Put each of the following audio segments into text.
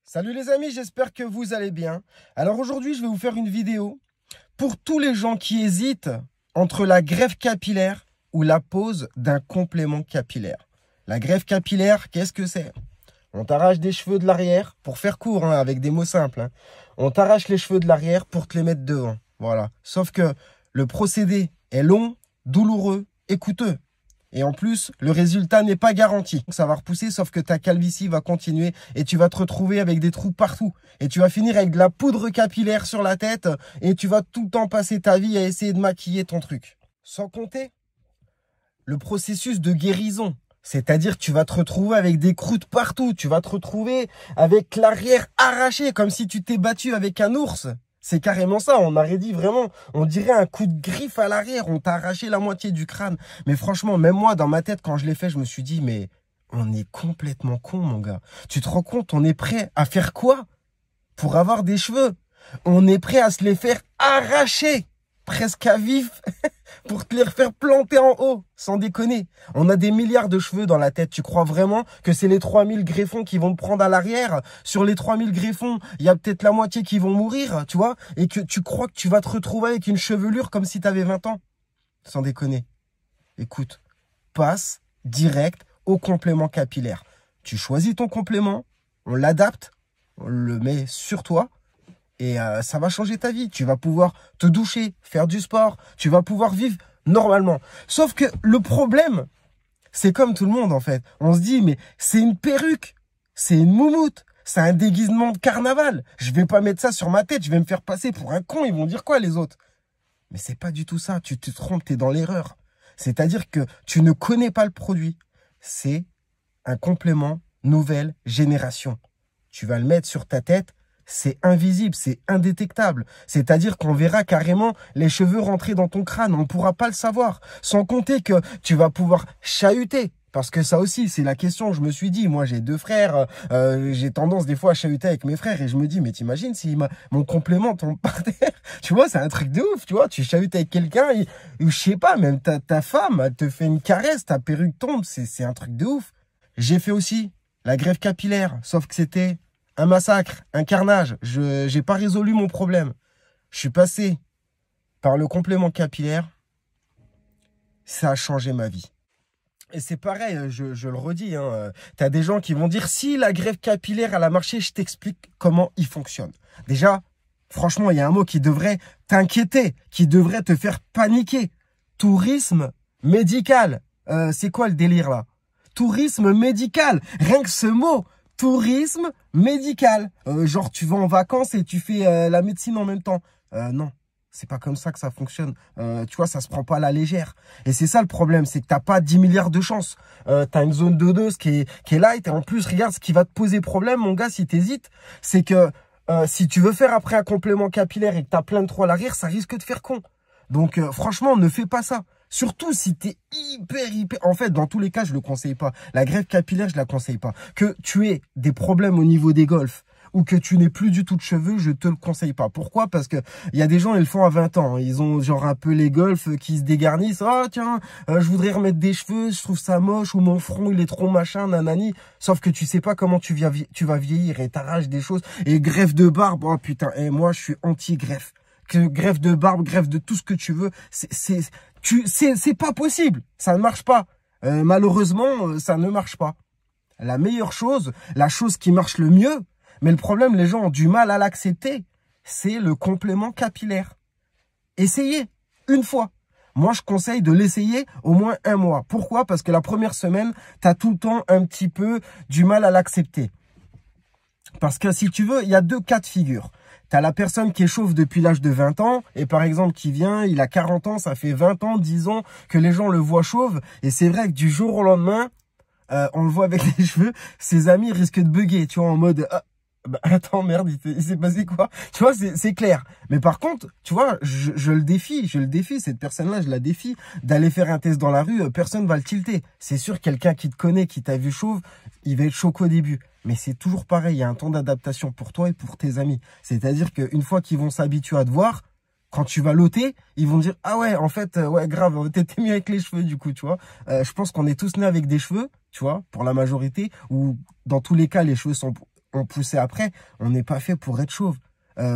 Salut les amis, j'espère que vous allez bien. Alors aujourd'hui, je vais vous faire une vidéo pour tous les gens qui hésitent entre la greffe capillaire ou la pose d'un complément capillaire. La greffe capillaire, qu'est-ce que c'est? On t'arrache des cheveux de l'arrière, pour faire court, avec des mots simples. On t'arrache les cheveux de l'arrière pour te les mettre devant. Voilà. Sauf que le procédé est long, douloureux et coûteux. Et en plus, le résultat n'est pas garanti. Ça va repousser, sauf que ta calvitie va continuer et tu vas te retrouver avec des trous partout. Et tu vas finir avec de la poudre capillaire sur la tête et tu vas tout le temps passer ta vie à essayer de maquiller ton truc. Sans compter le processus de guérison. C'est-à-dire que tu vas te retrouver avec des croûtes partout. Tu vas te retrouver avec l'arrière arraché, comme si tu t'es battu avec un ours. C'est carrément ça, on aurait dit vraiment, on dirait un coup de griffe à l'arrière, on t'a arraché la moitié du crâne. Mais franchement, même moi, dans ma tête, quand je l'ai fait, je me suis dit, mais on est complètement con, mon gars. Tu te rends compte, on est prêt à faire quoi pour avoir des cheveux? On est prêt à se les faire arracher, presque à vif, pour te les refaire planter en haut, sans déconner. On a des milliards de cheveux dans la tête. Tu crois vraiment que c'est les 3000 greffons qui vont te prendre à l'arrière? Sur les 3000 greffons, il y a peut-être la moitié qui vont mourir, tu vois? Et que tu crois que tu vas te retrouver avec une chevelure comme si tu avais 20 ans? Sans déconner. Écoute, passe direct au complément capillaire. Tu choisis ton complément, on l'adapte, on le met sur toi. Et ça va changer ta vie. Tu vas pouvoir te doucher, faire du sport. Tu vas pouvoir vivre normalement. Sauf que le problème, c'est comme tout le monde en fait. On se dit, mais c'est une perruque. C'est une moumoute. C'est un déguisement de carnaval. Je vais pas mettre ça sur ma tête. Je vais me faire passer pour un con. Ils vont dire quoi les autres? Mais c'est pas du tout ça. Tu te trompes, tu es dans l'erreur. C'est-à-dire que tu ne connais pas le produit. C'est un complément nouvelle génération. Tu vas le mettre sur ta tête. C'est invisible, c'est indétectable. C'est-à-dire qu'on verra carrément les cheveux rentrer dans ton crâne. On ne pourra pas le savoir. Sans compter que tu vas pouvoir chahuter. Parce que ça aussi, c'est la question. Je me suis dit, moi j'ai deux frères. J'ai tendance des fois à chahuter avec mes frères. Et je me dis, mais t'imagines si mon complément tombe par terre? Tu vois, c'est un truc de ouf. Tu vois, tu chahutes avec quelqu'un. Je sais pas, même ta femme, elle te fait une caresse. Ta perruque tombe. C'est un truc de ouf. J'ai fait aussi la greffe capillaire. Sauf que c'était un massacre, un carnage. Je n'ai pas résolu mon problème. Je suis passé par le complément capillaire. Ça a changé ma vie. Et c'est pareil, je le redis. Tu as des gens qui vont dire, si la greffe capillaire elle a marché, je t'explique comment il fonctionne. Déjà, franchement, il y a un mot qui devrait t'inquiéter, qui devrait te faire paniquer. Tourisme médical. C'est quoi le délire là? Tourisme médical. Rien que ce mot. Tourisme médical. Genre, tu vas en vacances et tu fais la médecine en même temps. Non, c'est pas comme ça que ça fonctionne. Tu vois, ça se prend pas à la légère. Et c'est ça le problème, c'est que t'as pas 10 milliards de chances. T'as une zone de dose qui est light. Et en plus, regarde, ce qui va te poser problème, mon gars, si t'hésites, c'est que si tu veux faire après un complément capillaire et que t'as plein de trous à l'arrière, ça risque de faire con. Donc, franchement, ne fais pas ça. Surtout si tu es hyper... En fait, dans tous les cas, je le conseille pas. La greffe capillaire, je la conseille pas. Que tu aies des problèmes au niveau des golfs ou que tu n'aies plus du tout de cheveux, je te le conseille pas. Pourquoi? Parce que il y a des gens, ils le font à 20 ans. Ils ont genre un peu les golfs qui se dégarnissent. Ah tiens, je voudrais remettre des cheveux, je trouve ça moche, ou mon front, il est trop machin, nanani. Sauf que tu sais pas comment tu vas vieillir et t'arraches des choses. Et greffe de barbe, oh putain, et moi, je suis anti-greffe. Que greffe de barbe, greffe de tout ce que tu veux, c'est pas possible, ça ne marche pas. Malheureusement, ça ne marche pas. La meilleure chose, la chose qui marche le mieux, mais le problème, les gens ont du mal à l'accepter, c'est le complément capillaire. Essayez une fois. Moi, je conseille de l'essayer au moins 1 mois. Pourquoi? Parce que la première semaine, tu as tout le temps un petit peu du mal à l'accepter. Parce que si tu veux, il y a 2 cas de figure. Tu as la personne qui est chauve depuis l'âge de 20 ans et par exemple qui vient, il a 40 ans, ça fait 20 ans, 10 ans que les gens le voient chauve. Et c'est vrai que du jour au lendemain, on le voit avec les cheveux, ses amis risquent de bugger, tu vois, en mode bah, attends, merde, il s'est passé quoi? Tu vois, c'est clair. Mais par contre, tu vois, je le défie, cette personne-là, je la défie d'aller faire un test dans la rue, personne va le tilter. C'est sûr, quelqu'un qui te connaît, qui t'a vu chauve, il va être choqué au début. Mais c'est toujours pareil, il y a un temps d'adaptation pour toi et pour tes amis. C'est-à-dire qu'une fois qu'ils vont s'habituer à te voir, quand tu vas loter, ils vont dire « Ah ouais, en fait, ouais, grave, t'étais mieux avec les cheveux du coup, tu vois. » Je pense qu'on est tous nés avec des cheveux, tu vois, pour la majorité, ou dans tous les cas, les cheveux sont on poussait après. On n'est pas fait pour être chauve.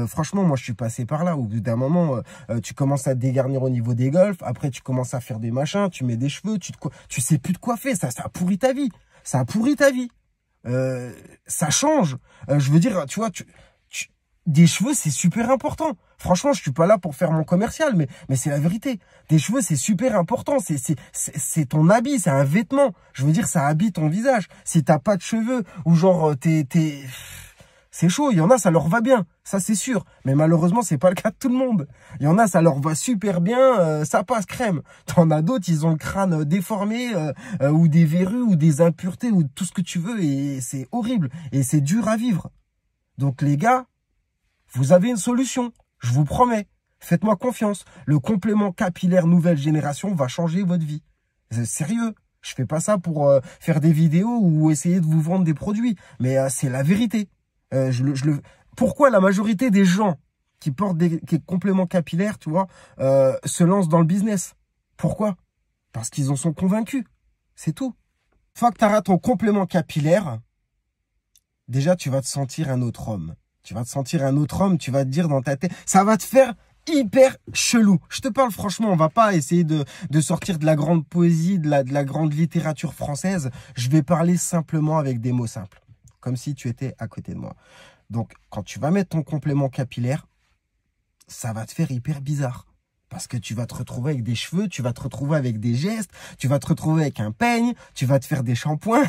Franchement, moi, je suis passé par là. Au bout d'un moment, tu commences à te dégarnir au niveau des golfs. Après, tu commences à faire des machins. Tu mets des cheveux. Tu sais plus de quoi faire. Ça a pourri ta vie. Ça a pourri ta vie. Ça change. Je veux dire, tu vois, des cheveux, c'est super important. Franchement, je suis pas là pour faire mon commercial, mais c'est la vérité. Des cheveux, c'est super important. C'est ton habit, c'est un vêtement. Je veux dire, ça habille ton visage. Si t'as pas de cheveux ou genre c'est chaud. Il y en a, ça leur va bien, ça c'est sûr. Mais malheureusement, c'est pas le cas de tout le monde. Il y en a, ça leur va super bien, ça passe crème. T'en as d'autres, ils ont le crâne déformé ou des verrues ou des impuretés ou tout ce que tu veux et c'est horrible et c'est dur à vivre. Donc les gars, vous avez une solution, je vous promets. Faites-moi confiance. Le complément capillaire nouvelle génération va changer votre vie. C'est sérieux. Je fais pas ça pour faire des vidéos ou essayer de vous vendre des produits. Mais c'est la vérité. Pourquoi la majorité des gens qui portent des compléments capillaires, tu vois, se lancent dans le business? Pourquoi? Parce qu'ils en sont convaincus. C'est tout. Une fois que tu auras ton complément capillaire, déjà, tu vas te sentir un autre homme. Tu vas te sentir un autre homme, tu vas te dire dans ta tête, ça va te faire hyper chelou. Je te parle franchement, on va pas essayer de sortir de la grande poésie, de la grande littérature française. Je vais parler simplement avec des mots simples, comme si tu étais à côté de moi. Donc, quand tu vas mettre ton complément capillaire, ça va te faire hyper bizarre. Parce que tu vas te retrouver avec des cheveux, tu vas te retrouver avec des gestes, tu vas te retrouver avec un peigne, tu vas te faire des shampoings.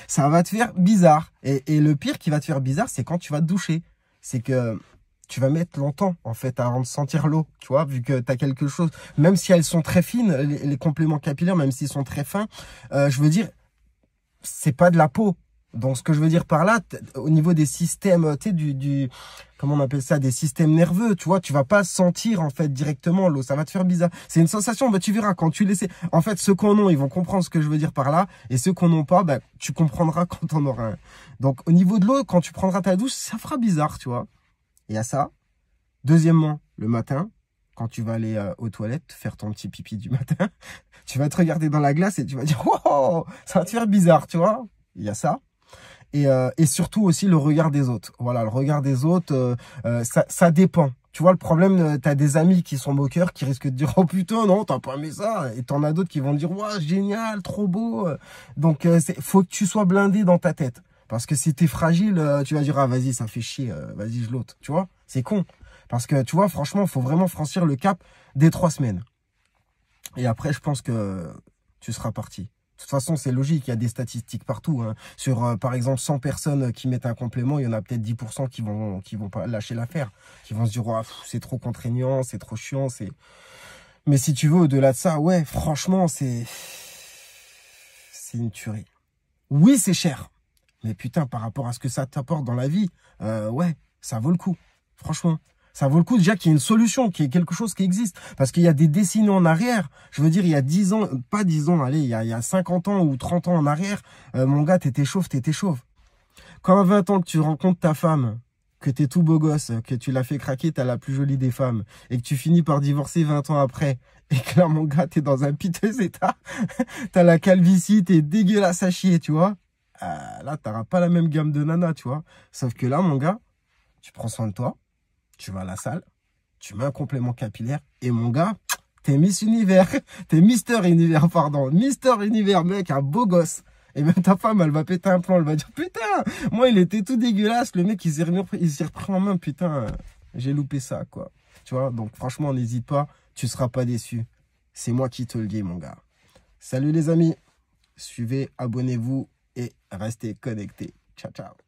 Ça va te faire bizarre. Et le pire qui va te faire bizarre, c'est quand tu vas te doucher. C'est que tu vas mettre longtemps, en fait, avant de sentir l'eau, tu vois, vu que tu as quelque chose. Même si elles sont très fines, les compléments capillaires, même s'ils sont très fins, je veux dire, c'est pas de la peau. Donc, ce que je veux dire par là, au niveau des systèmes, tu sais, comment on appelle ça, des systèmes nerveux, tu vois, tu vas pas sentir, en fait, directement l'eau. Ça va te faire bizarre. C'est une sensation, bah, tu verras, quand tu laisses. En fait, ceux qu'on a, ils vont comprendre ce que je veux dire par là. Et ceux qu'on n'a pas, bah, tu comprendras quand on aura un. Donc, au niveau de l'eau, quand tu prendras ta douche, ça fera bizarre, tu vois. Il y a ça. Deuxièmement, le matin, quand tu vas aller aux toilettes, faire ton petit pipi du matin, tu vas te regarder dans la glace et tu vas dire, wow, ça va te faire bizarre, tu vois. Il y a ça. Et surtout aussi le regard des autres. Voilà, le regard des autres, ça dépend. Tu vois, le problème, t'as des amis qui sont moqueurs, qui risquent de dire « Oh putain, non, t'as pas aimé ça !» Et t'en as d'autres qui vont dire « Wow, génial, trop beau !» Donc, faut que tu sois blindé dans ta tête. Parce que si t'es fragile, tu vas dire « Ah, vas-y, ça fait chier, vas-y, je l'ôte. » Tu vois, c'est con. Parce que, tu vois, franchement, il faut vraiment franchir le cap des 3 semaines. Et après, je pense que tu seras parti. De toute façon, c'est logique, il y a des statistiques partout. Hein. Sur, par exemple, 100 personnes qui mettent un complément, il y en a peut-être 10% qui vont pas lâcher l'affaire. Qui vont se dire, oh, c'est trop contraignant, c'est trop chiant. Mais si tu veux, au-delà de ça, ouais, franchement, c'est une tuerie. Oui, c'est cher. Mais putain, par rapport à ce que ça t'apporte dans la vie, ouais, ça vaut le coup. Franchement. Ça vaut le coup déjà qu'il y ait une solution, qu'il y ait quelque chose qui existe. Parce qu'il y a des décennies en arrière. Je veux dire, il y a 10 ans, pas 10 ans, allez, il y a 50 ans ou 30 ans en arrière, mon gars, t'étais chauve, t'étais chauve. Quand à 20 ans que tu rencontres ta femme, que t'es tout beau gosse, que tu l'as fait craquer, t'as la plus jolie des femmes, et que tu finis par divorcer 20 ans après, et que là, mon gars, t'es dans un piteux état, t'as la calvitie, t'es dégueulasse à chier, tu vois. Là, t'auras pas la même gamme de nana, tu vois. Sauf que là, mon gars, tu prends soin de toi. Tu vas à la salle, tu mets un complément capillaire et mon gars, t'es Miss Univers, t'es Mister Univers, pardon. Mister Univers, mec, un beau gosse. Et même ta femme, elle va péter un plomb, elle va dire, putain, moi, il était tout dégueulasse. Le mec, il s'est repris en main, putain, j'ai loupé ça, quoi. Tu vois, donc franchement, n'hésite pas, tu seras pas déçu. C'est moi qui te le dis, mon gars. Salut les amis, suivez, abonnez-vous et restez connectés. Ciao, ciao.